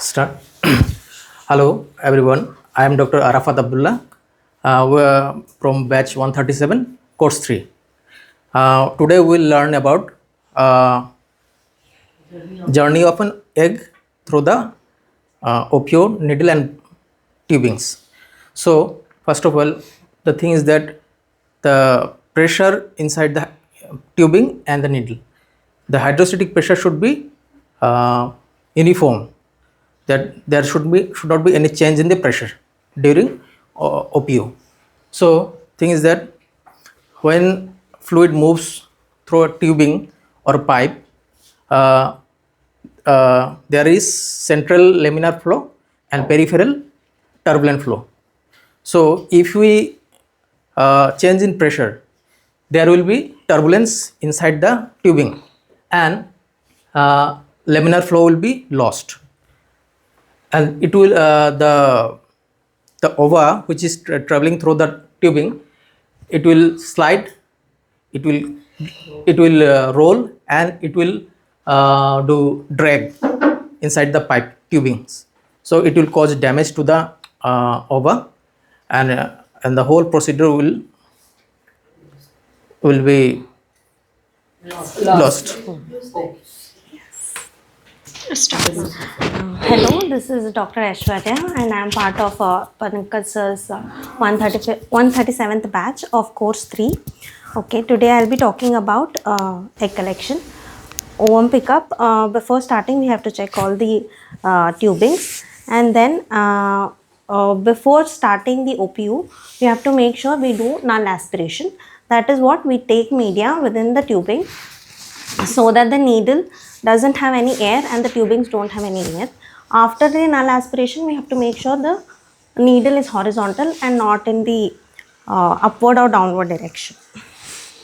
Start. Hello everyone, I am Dr. Arafat Abdullah from batch 137, course 3. Today we will learn about journey of an egg through the OPU needle and tubings. So first of all, the thing is that the pressure inside the tubing and the needle, the hydrostatic pressure should be uniform, that there should not be any change in the pressure during OPU. So thing is that when fluid moves through a tubing or a pipe, there is central laminar flow and peripheral turbulent flow. So if we change in pressure, there will be turbulence inside the tubing and laminar flow will be lost, and it will the ova which is traveling through the tubing, it will slide, it will roll, and it will do drag inside the pipe tubings. So it will cause damage to the ova, and the whole procedure will be lost. Hello, this is Dr. Aishwarya and I am part of Pankaj Sir's 137th batch of course 3. Okay, today I will be talking about egg collection, ovum pickup. Before starting we have to check all the tubings, and then before starting the OPU we have to make sure we do null aspiration. That is what we take media within the tubing so that the needle doesn't have any air and the tubings don't have any air. After the null aspiration, we have to make sure the needle is horizontal and not in the upward or downward direction.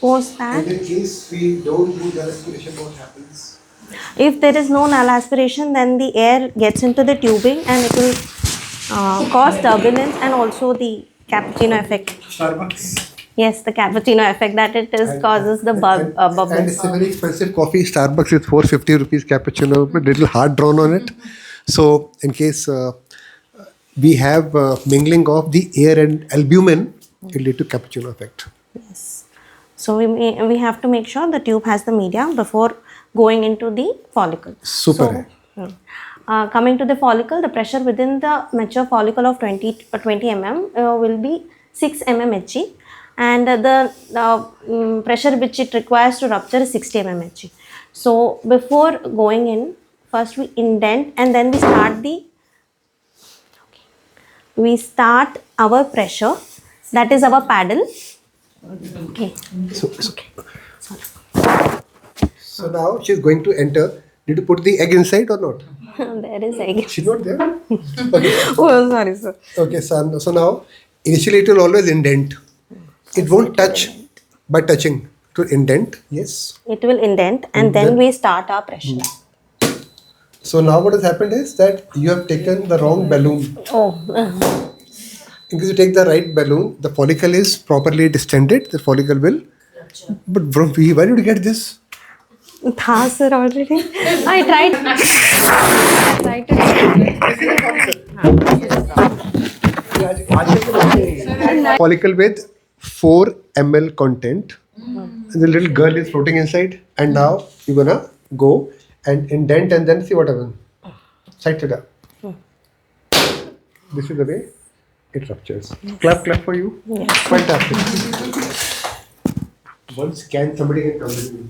Post that, in case we don't do null aspiration, what happens? if there is no null aspiration, then the air gets into the tubing and it will cause turbulence and also the cappuccino effect. Starbucks. Yes, the cappuccino effect that it is causes the bubbles. And it's a very expensive coffee. Starbucks is 450 rupees cappuccino, with little hard drawn on it. So in case we have mingling of the air and albumin, it will lead to cappuccino effect. Yes. So we have to make sure the tube has the media before going into the follicle. Super. So, coming to the follicle, the pressure within the mature follicle of 20 mm will be 6 mm Hg, and the pressure which it requires to rupture is 60 mm Hg. So before going in, first we indent and then we start our pressure, that is our paddle. Okay. So now she's going to enter. Did you put the egg inside or not? There is egg. She's not there? Okay. Oh, sorry, sir. Okay, so now initially it will always indent. It won't touch by touching. It will indent, yes. It will indent and then we start our pressure. So now what has happened is that you have taken the wrong balloon. Oh. In case you take the right balloon, the follicle is properly distended, the follicle will. But from where did you get this? Tha, sir, already. I tried to. Follicle with 4 ml content. And the little girl is floating inside. And now you're gonna go and indent and then see what happens. Side to that. This is the way it ruptures. Clap for you. Yes. Fantastic. Once can somebody can come with me.